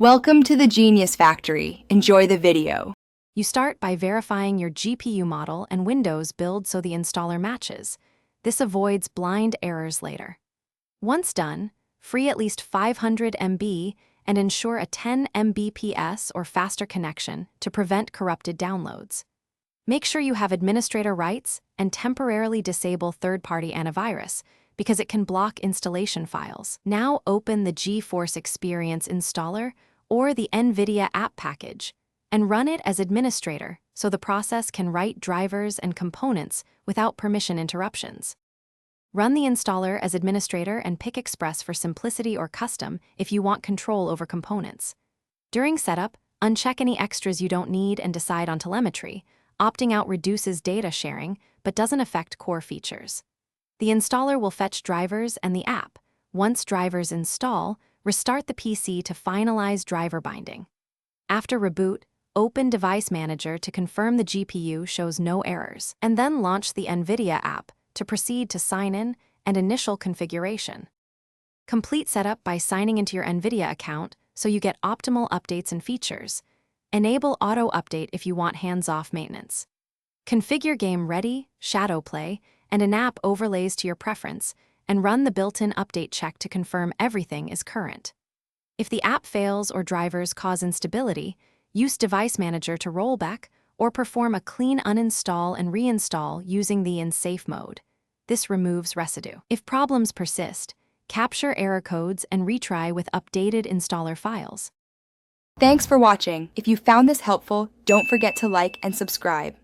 Welcome to the Genius Factory. Enjoy the video. You start by verifying your GPU model and Windows build so the installer matches. This avoids blind errors later. Once done, free at least 500 MB and ensure a 10 Mbps or faster connection to prevent corrupted downloads. Make sure you have administrator rights and temporarily disable third-party antivirus because it can block installation files. Now open the GeForce Experience installer or the Nvidia App package and run it as administrator so the process can write drivers and components without permission interruptions. Run the installer as administrator and pick Express for simplicity or custom if you want control over components. During setup, uncheck any extras you don't need and decide on telemetry. Opting out reduces data sharing but doesn't affect core features. The installer will fetch drivers and the app. Once drivers install, restart the PC to finalize driver binding. After reboot, open Device Manager to confirm the GPU shows no errors, and then launch the Nvidia app to proceed to sign in and initial configuration. Complete setup by signing into your Nvidia account so you get optimal updates and features. Enable auto update if you want hands-off maintenance. Configure game ready, shadow play, and in-app overlays to your preference, and run the built-in update check to confirm everything is current. If the app fails or drivers cause instability, use Device Manager to roll back or perform a clean uninstall and reinstall using the in safe mode. This removes residue. If problems persist, capture error codes and retry with updated installer files. Thanks for watching. If you found this helpful, don't forget to like and subscribe.